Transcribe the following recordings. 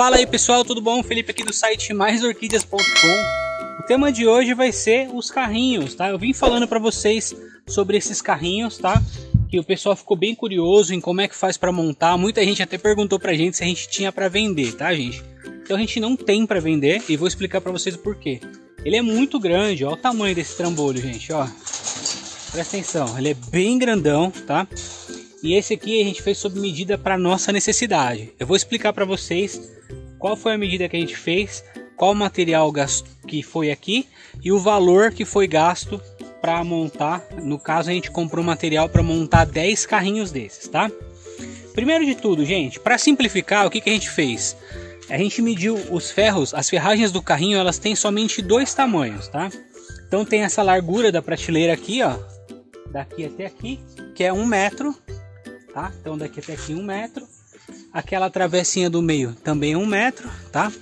Fala aí pessoal, tudo bom? Felipe aqui do site maisorquídeas.com. O tema de hoje vai ser os carrinhos, tá? Eu vim falando para vocês sobre esses carrinhos, tá? Que o pessoal ficou bem curioso em como é que faz para montar. Muita gente até perguntou pra gente se a gente tinha para vender, tá, gente? Então a gente não tem para vender e vou explicar para vocês o porquê. Ele é muito grande, ó o tamanho desse trambolho, gente, ó. Presta atenção, ele é bem grandão, tá? E esse aqui a gente fez sob medida para nossa necessidade. Eu vou explicar para vocês qual foi a medida que a gente fez, qual o material que foi aqui e o valor que foi gasto para montar. No caso a gente comprou material para montar 10 carrinhos desses, tá? Primeiro de tudo, gente, para simplificar, o que a gente fez? A gente mediu os ferros, as ferragens do carrinho, elas têm somente dois tamanhos, tá? Então tem essa largura da prateleira aqui, ó, daqui até aqui, que é 1 metro, tá? Então daqui até aqui 1 metro. Aquela travessinha do meio também é 1 metro, tá?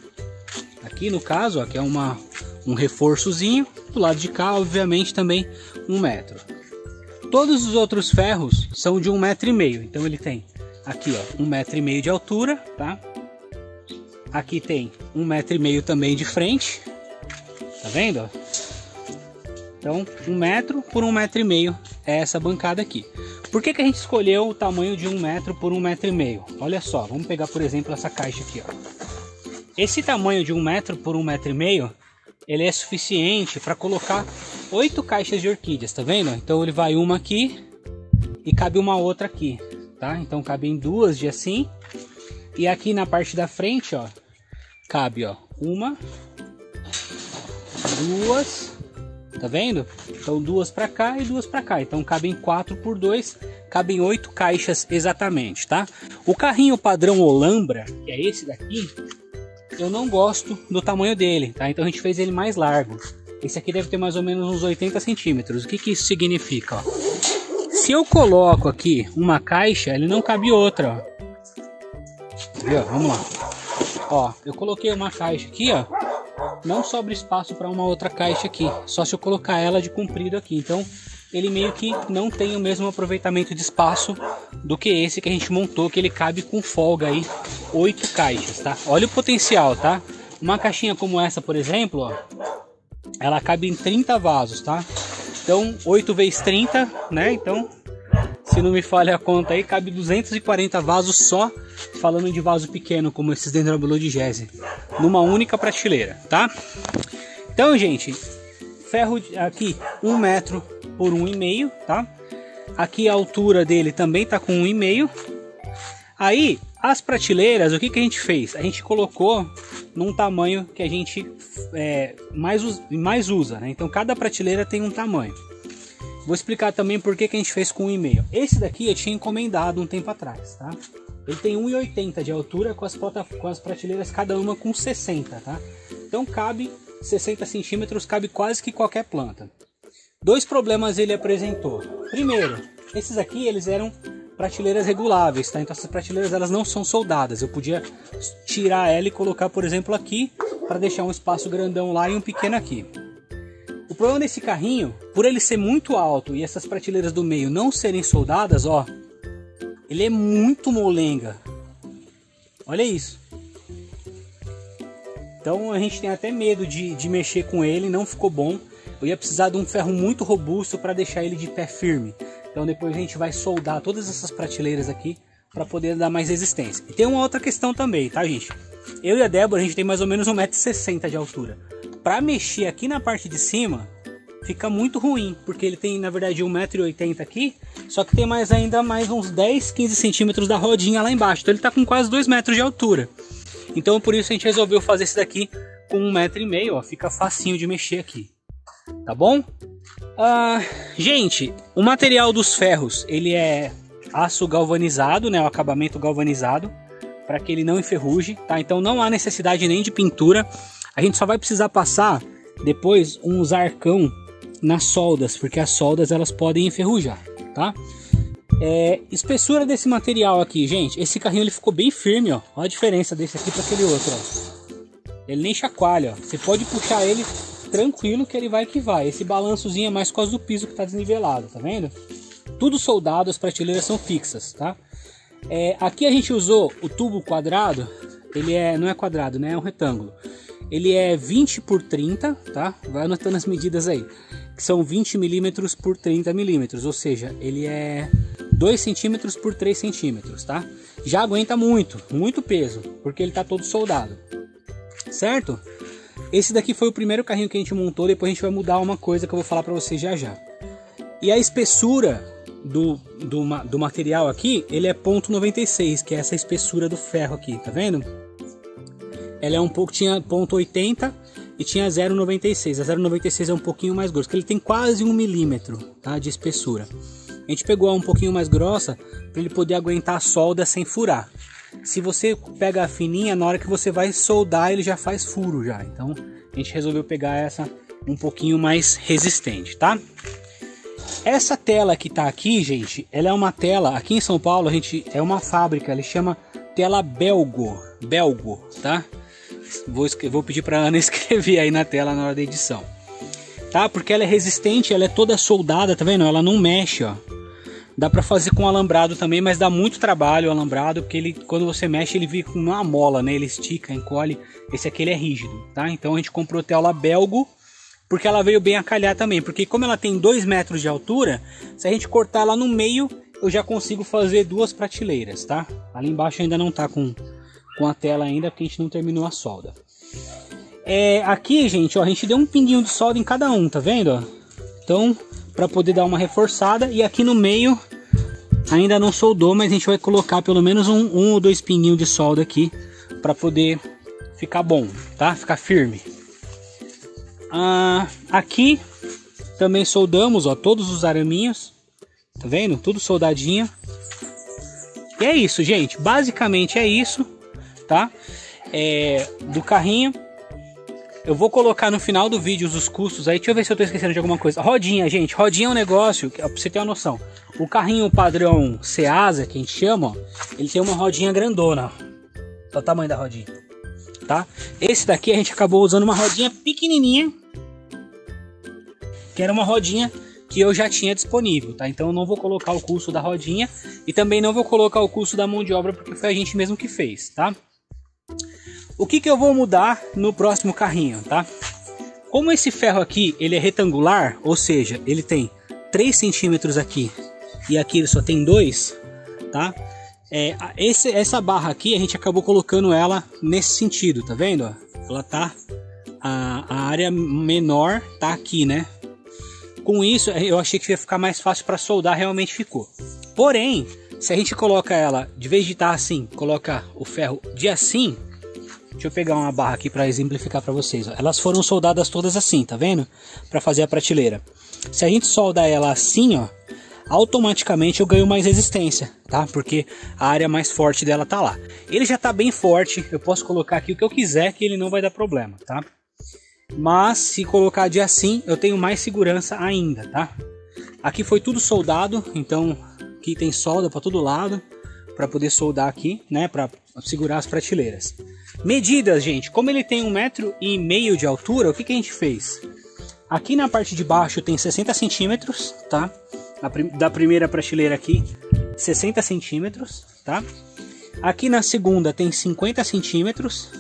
Aqui no caso, ó, que é um reforçozinho. Do lado de cá, obviamente, também 1 metro. Todos os outros ferros são de 1,5 metro. Então ele tem aqui, ó, 1,5 metro de altura, tá? Aqui tem 1,5 metro também de frente. Tá vendo, ó? Então 1 metro por 1,5 metro é essa bancada aqui. Por que a gente escolheu o tamanho de 1 metro por 1,5 metro? Olha só, vamos pegar por exemplo essa caixa aqui, ó. Esse tamanho de 1 metro por 1,5 metro, ele é suficiente para colocar 8 caixas de orquídeas, tá vendo? Então ele vai uma aqui e cabe uma outra aqui, tá? Então cabem duas de assim. E aqui na parte da frente, ó, cabe, ó, uma, duas, tá vendo? Então duas para cá e duas para cá. Então cabem 4 por 2, cabem 8 caixas exatamente, tá? O carrinho padrão Olambra, que é esse daqui, eu não gosto do tamanho dele, tá? Então a gente fez ele mais largo. Esse aqui deve ter mais ou menos uns 80 centímetros. O que isso significa, ó? Se eu coloco aqui uma caixa, ele não cabe outra, ó. Viu? Vamos lá. Ó, eu coloquei uma caixa aqui, ó. Não sobra espaço para uma outra caixa aqui. Só se eu colocar ela de comprido aqui. Então, ele meio que não tem o mesmo aproveitamento de espaço do que esse que a gente montou, que ele cabe com folga aí 8 caixas, tá? Olha o potencial, tá? Uma caixinha como essa, por exemplo, ó, ela cabe em 30 vasos, tá? Então, 8 vezes 30, né? Então, se não me falha a conta aí, cabe 240 vasos só, falando de vaso pequeno, como esses Dendrobilodigese, numa única prateleira, tá? Então, gente, ferro aqui 1 metro por 1,5, tá? Aqui a altura dele também tá com 1,5. Aí, as prateleiras, o que a gente fez? A gente colocou num tamanho que a gente mais usa, né? Então, cada prateleira tem um tamanho. Vou explicar também por que a gente fez com 1,5. Esse daqui eu tinha encomendado um tempo atrás, tá? Ele tem 1,80 de altura com as prateleiras cada uma com 60, tá? Então cabe 60 centímetros, cabe quase que qualquer planta. Dois problemas ele apresentou. Primeiro, esses aqui eles eram prateleiras reguláveis, tá? Então essas prateleiras elas não são soldadas. Eu podia tirar ela e colocar, por exemplo, aqui para deixar um espaço grandão lá e um pequeno aqui. O problema desse carrinho, por ele ser muito alto e essas prateleiras do meio não serem soldadas, ó, ele é muito molenga. Olha isso. Então a gente tem até medo de mexer com ele, não ficou bom. Eu ia precisar de um ferro muito robusto para deixar ele de pé firme. Então depois a gente vai soldar todas essas prateleiras aqui para poder dar mais resistência. E tem uma outra questão também, tá, gente? Eu e a Débora, a gente tem mais ou menos 1,60 m de altura. Para mexer aqui na parte de cima, fica muito ruim, porque ele tem na verdade 1,80 m aqui, só que tem ainda mais uns 10, 15 centímetros da rodinha lá embaixo. Então ele tá com quase 2 metros de altura. Então por isso a gente resolveu fazer esse daqui com 1,5 m, ó, fica facinho de mexer aqui. Tá bom? Gente, o material dos ferros, ele é aço galvanizado, né, o acabamento galvanizado, para que ele não enferruje, tá? Então não há necessidade nem de pintura. A gente só vai precisar passar depois uns arcão nas soldas, porque as soldas elas podem enferrujar, tá? Espessura desse material aqui, gente, esse carrinho ele ficou bem firme, ó. Olha a diferença desse aqui para aquele outro, ó. Ele nem chacoalha, ó. Você pode puxar ele tranquilo que ele vai que vai. Esse balançozinho é mais por causa do piso que tá desnivelado, tá vendo? Tudo soldado, as prateleiras são fixas, tá? Aqui a gente usou o tubo quadrado não é quadrado, né? É um retângulo. Ele é 20 por 30, tá? Vai anotando as medidas aí. Que são 20 milímetros por 30 milímetros, ou seja, ele é 2 centímetros por 3 centímetros, tá? Já aguenta muito peso, porque ele tá todo soldado, certo? Esse daqui foi o primeiro carrinho que a gente montou, depois a gente vai mudar uma coisa que eu vou falar para vocês já já. E a espessura do material aqui, ele é 0,96, que é essa espessura do ferro aqui, tá vendo? Ela é tinha 0,80 e tinha 0,96. A 0,96 é um pouquinho mais grosso, porque ele tem quase 1 milímetro, tá, de espessura. A gente pegou um pouquinho mais grossa para ele poder aguentar a solda sem furar. Se você pega a fininha, na hora que você vai soldar, ele já faz furo já. Então a gente resolveu pegar essa um pouquinho mais resistente, tá? Essa tela que tá aqui, gente, ela é uma tela, aqui em São Paulo, é uma fábrica, ela chama tela Belgo, tá? Vou pedir para a Ana escrever aí na tela na hora da edição, tá? Porque ela é resistente, ela é toda soldada, tá vendo? Ela não mexe, ó. Dá para fazer com alambrado também, mas dá muito trabalho o alambrado, porque ele, quando você mexe, ele fica com uma mola, né? Ele estica, encolhe. Esse aqui ele é rígido, tá? Então a gente comprou tela Belgo, porque ela veio bem a calhar também. Porque como ela tem 2 metros de altura, se a gente cortar lá no meio, eu já consigo fazer 2 prateleiras, tá? Ali embaixo ainda não tá com a tela ainda, porque a gente não terminou a solda. Aqui, gente, ó, a gente deu um pinguinho de solda em cada um, tá vendo? Ó? Então, para poder dar uma reforçada. E aqui no meio ainda não soldou, mas a gente vai colocar pelo menos um ou 2 pinguinhos de solda aqui para poder ficar bom, tá? Ficar firme. Aqui também soldamos, ó, todos os araminhos, tá vendo? Tudo soldadinho. E é isso, gente. Basicamente é isso, tá? Do carrinho. Eu vou colocar no final do vídeo os custos aí. Deixa eu ver se eu tô esquecendo de alguma coisa. Rodinha, gente. Rodinha é um negócio, pra você ter uma noção. O carrinho padrão Ceasa, que a gente chama, ó, ele tem uma rodinha grandona. Olha o tamanho da rodinha, tá? Esse daqui a gente acabou usando uma rodinha pequenininha, que era uma rodinha que eu já tinha disponível, tá? Então eu não vou colocar o custo da rodinha e também não vou colocar o custo da mão de obra, porque foi a gente mesmo que fez, tá? O que eu vou mudar no próximo carrinho, tá? Como esse ferro aqui, ele é retangular, ou seja, ele tem 3 centímetros aqui e aqui ele só tem 2, tá? Essa barra aqui, a gente acabou colocando ela nesse sentido, tá vendo? Ó? Ela tá, a área menor tá aqui, né? Com isso, eu achei que ia ficar mais fácil para soldar, realmente ficou. Porém, se a gente coloca ela, de vez de estar assim, coloca o ferro de assim, deixa eu pegar uma barra aqui para exemplificar para vocês. Ó. Elas foram soldadas todas assim, tá vendo? Para fazer a prateleira. Se a gente solda ela assim, ó, automaticamente eu ganho mais resistência, tá? Porque a área mais forte dela tá lá. Ele já tá bem forte, eu posso colocar aqui o que eu quiser que ele não vai dar problema, tá? Mas se colocar de assim, eu tenho mais segurança ainda, tá? Aqui foi tudo soldado, então aqui tem solda para todo lado para poder soldar aqui, né? Para segurar as prateleiras. Medidas, gente, como ele tem 1,5 metro de altura, o que a gente fez? Aqui na parte de baixo tem 60 centímetros, tá? Da primeira prateleira aqui, 60 centímetros, tá? Aqui na segunda tem 50 centímetros,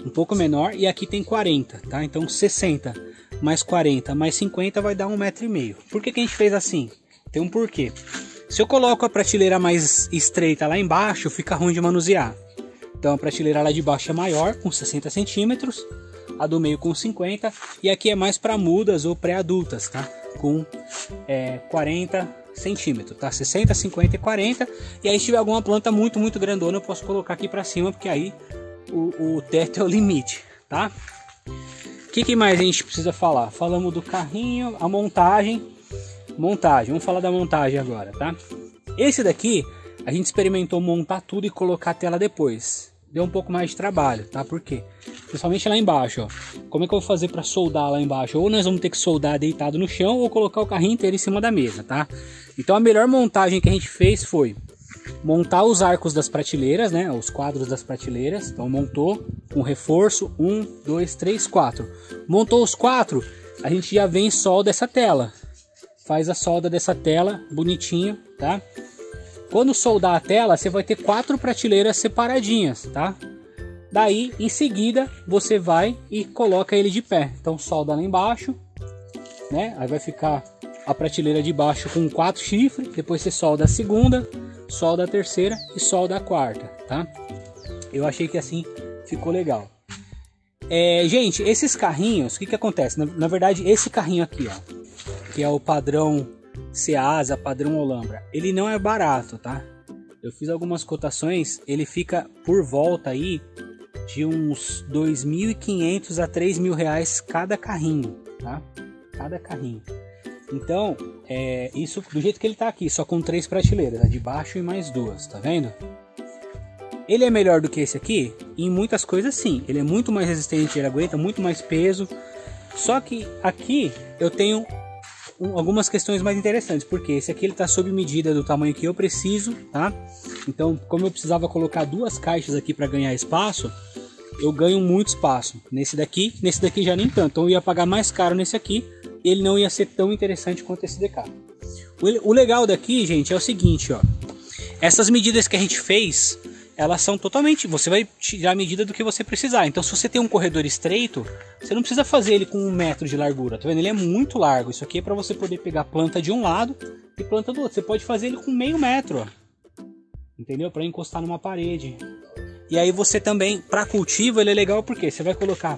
um pouco menor, e aqui tem 40, tá? Então 60 mais 40 mais 50 vai dar 1,5 metro. Por que a gente fez assim? Tem um porquê. Se eu coloco a prateleira mais estreita lá embaixo, fica ruim de manusear. Então a prateleira lá de baixo é maior, com 60 centímetros, a do meio com 50, e aqui é mais para mudas ou pré-adultas, tá? Com 40 centímetros, tá? 60, 50 e 40. E aí se tiver alguma planta muito grandona, eu posso colocar aqui para cima, porque aí o teto é o limite, tá? O que mais a gente precisa falar? Falamos do carrinho, a montagem. Vamos falar da montagem agora, tá? Esse daqui a gente experimentou montar tudo e colocar a tela depois. Deu um pouco mais de trabalho, tá? Por quê? Principalmente lá embaixo, ó. Como é que eu vou fazer para soldar lá embaixo? Ou nós vamos ter que soldar deitado no chão ou colocar o carrinho inteiro em cima da mesa, tá? Então a melhor montagem que a gente fez foi montar os arcos das prateleiras, né? Os quadros das prateleiras. Então montou com reforço, 1, 2, 3, 4. Montou os 4, a gente já vem e solda essa tela. Faz a solda dessa tela bonitinho, tá? Quando soldar a tela, você vai ter 4 prateleiras separadinhas, tá? Daí, em seguida, você vai e coloca ele de pé. Então, solda lá embaixo, né? Aí vai ficar a prateleira de baixo com 4 chifres. Depois você solda a segunda, solda a terceira e solda a quarta, tá? Eu achei que assim ficou legal. Gente, esses carrinhos, o que acontece? Na verdade, esse carrinho aqui, ó, que é o padrão Ceasa, padrão Olambra, ele não é barato, tá? Eu fiz algumas cotações, ele fica por volta aí de uns 2.500 a 3.000 reais cada carrinho, tá? Cada carrinho. Então, isso do jeito que ele tá aqui, só com 3 prateleiras, a de baixo e mais 2, tá vendo? Ele é melhor do que esse aqui? Em muitas coisas sim, ele é muito mais resistente, ele aguenta muito mais peso. Só que aqui eu tenho algumas questões mais interessantes, porque esse aqui ele tá sob medida do tamanho que eu preciso, tá? Então, como eu precisava colocar 2 caixas aqui para ganhar espaço, eu ganho muito espaço nesse daqui já nem tanto. Então eu ia pagar mais caro nesse aqui, e ele não ia ser tão interessante quanto esse DK. O legal daqui, gente, é o seguinte, ó. Essas medidas que a gente fez, elas são totalmente... Você vai tirar a medida do que você precisar. Então, se você tem um corredor estreito, você não precisa fazer ele com 1 metro de largura. Tá vendo? Ele é muito largo. Isso aqui é para você poder pegar planta de um lado e planta do outro. Você pode fazer ele com meio metro, ó. Entendeu? Para encostar numa parede. E aí você também, para cultivo, ele é legal porque você vai colocar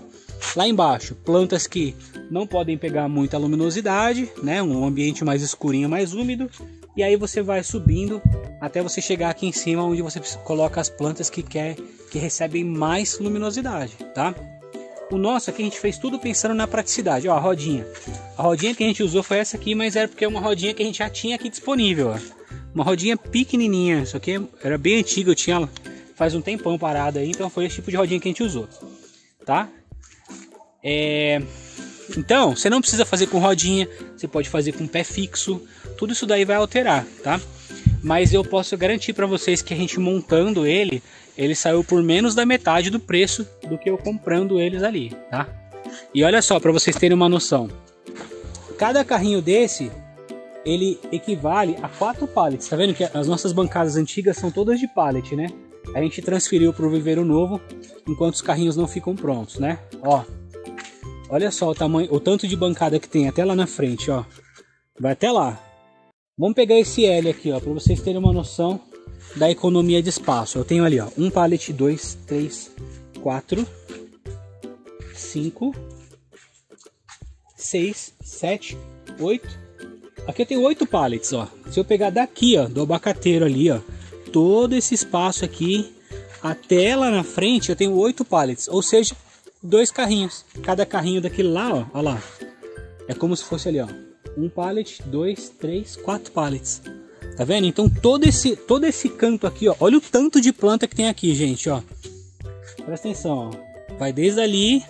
lá embaixo plantas que não podem pegar muita luminosidade, né? Um ambiente mais escurinho, mais úmido. E aí você vai subindo até você chegar aqui em cima, onde você coloca as plantas que recebem mais luminosidade, tá? O nosso aqui a gente fez tudo pensando na praticidade. Ó, a rodinha. A rodinha que a gente usou foi essa aqui, mas era porque é uma rodinha que a gente já tinha aqui disponível, ó. Uma rodinha pequenininha. Isso aqui era bem antiga, eu tinha faz um tempão parada aí, então foi esse tipo de rodinha que a gente usou, tá? Então, você não precisa fazer com rodinha, você pode fazer com pé fixo, tudo isso daí vai alterar, tá? Mas eu posso garantir para vocês que a gente montando ele saiu por menos da metade do preço do que eu comprando eles ali, tá? E olha só, para vocês terem uma noção, cada carrinho desse, ele equivale a 4 pallets, tá vendo que as nossas bancadas antigas são todas de pallet, né? A gente transferiu para o viveiro novo, enquanto os carrinhos não ficam prontos, né? Ó, olha só o tamanho, o tanto de bancada que tem até lá na frente, ó. Vai até lá. Vamos pegar esse L aqui, ó, para vocês terem uma noção da economia de espaço. Eu tenho ali, ó, um pallet, 2, 3, 4, 5, 6, 7, 8. Aqui eu tenho 8 pallets, ó. Se eu pegar daqui, ó, do abacateiro ali, ó, todo esse espaço aqui até lá na frente, eu tenho 8 pallets, ou seja, 2 carrinhos. Cada carrinho daquele lá, ó, ó lá, é como se fosse ali, ó, um pallet, 2, 3, 4 pallets. Tá vendo? Então todo esse canto aqui, ó, olha o tanto de planta que tem aqui, gente, ó. Presta atenção, ó. Vai desde ali,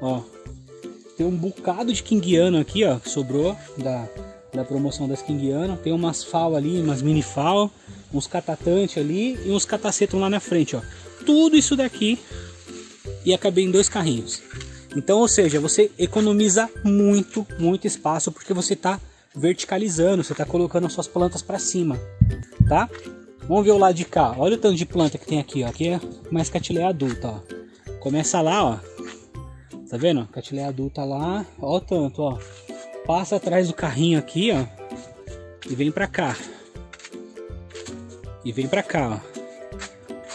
ó. Tem um bocado de Kingiano aqui, ó, que sobrou da promoção das Kingiano. Tem umas FAO ali, umas mini FAO, uns catatantes ali e uns catacetos lá na frente, ó. Tudo isso daqui ia caber em 2 carrinhos. Então, ou seja, você economiza muito espaço, porque você está verticalizando, você está colocando as suas plantas para cima, tá? Vamos ver o lado de cá. Olha o tanto de planta que tem aqui, ó. Aqui é mais catileia adulta, ó. Começa lá, ó. Tá vendo? Catileia adulta lá, ó o tanto, ó. Passa atrás do carrinho aqui, ó, e vem para cá. E vem para cá,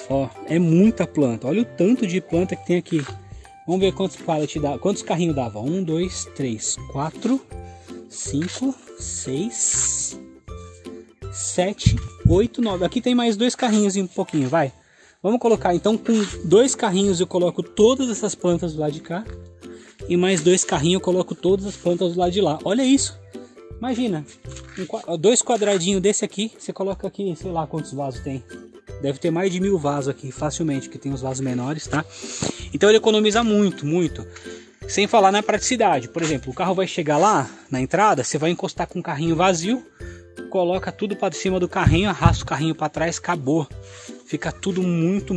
ó. Ó, é muita planta. Olha o tanto de planta que tem aqui. Vamos ver quantos pallets dá, quantos carrinhos dava. 1, 2, 3, 4, 5, 6, 7, 8, 9. Aqui tem mais 2 carrinhos e um pouquinho, vai. Vamos colocar então com 2 carrinhos eu coloco todas essas plantas do lado de cá. E mais 2 carrinhos eu coloco todas as plantas do lado de lá. Olha isso. Imagina. 2 quadradinhos desse aqui. Você coloca aqui, sei lá quantos vasos tem. Deve ter mais de 1000 vasos aqui, facilmente. Que tem os vasos menores, tá? Então ele economiza muito. Sem falar na praticidade. Por exemplo, o carro vai chegar lá na entrada. Você vai encostar com o carrinho vazio. Coloca tudo para cima do carrinho. Arrasta o carrinho para trás. Acabou. Fica tudo muito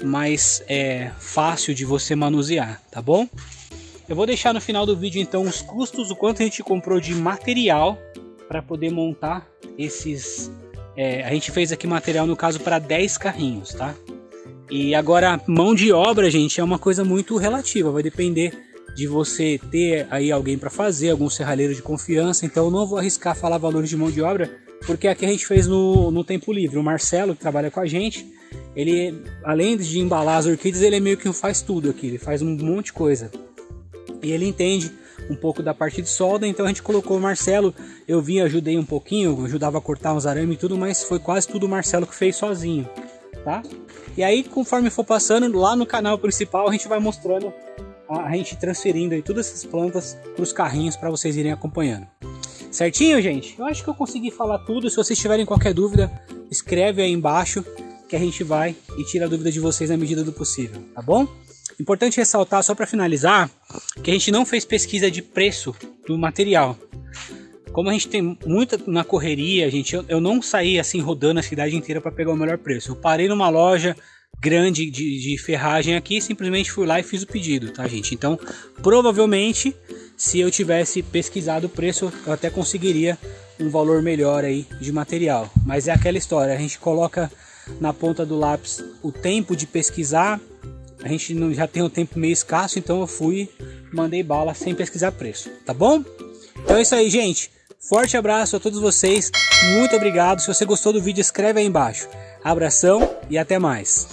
mais fácil de você manusear, tá bom? Eu vou deixar no final do vídeo então os custos, o quanto a gente comprou de material para poder montar esses. A gente fez aqui material no caso para 10 carrinhos, tá? E agora, mão de obra, gente, é uma coisa muito relativa, vai depender de você ter aí alguém para fazer, algum serralheiro de confiança. Então eu não vou arriscar falar valores de mão de obra, porque aqui a gente fez no tempo livre. O Marcelo, que trabalha com a gente, ele, além de embalar as orquídeas, ele é meio que faz tudo aqui, ele faz um monte de coisa. E ele entende um pouco da parte de solda, então a gente colocou o Marcelo. Eu vim, ajudei um pouquinho, ajudava a cortar uns arames e tudo, mas foi quase tudo o Marcelo que fez sozinho, tá? E aí, conforme for passando, lá no canal principal a gente vai mostrando, a gente transferindo aí todas essas plantas para os carrinhos para vocês irem acompanhando. Certinho, gente? Eu acho que eu consegui falar tudo. Se vocês tiverem qualquer dúvida, escreve aí embaixo que a gente vai e tira a dúvida de vocês na medida do possível, tá bom? Importante ressaltar, só para finalizar, que a gente não fez pesquisa de preço do material. Como a gente tem muita na correria, gente, eu não saí assim rodando a cidade inteira para pegar o melhor preço. Eu parei numa loja grande de ferragem aqui, simplesmente fui lá e fiz o pedido, tá, gente? Então, provavelmente, se eu tivesse pesquisado o preço, eu até conseguiria um valor melhor aí de material. Mas é aquela história, a gente coloca na ponta do lápis o tempo de pesquisar. A gente já tem um tempo meio escasso, então eu fui, mandei bala sem pesquisar preço, tá bom? Então é isso aí, gente. Forte abraço a todos vocês, muito obrigado. Se você gostou do vídeo, escreve aí embaixo. Abração e até mais.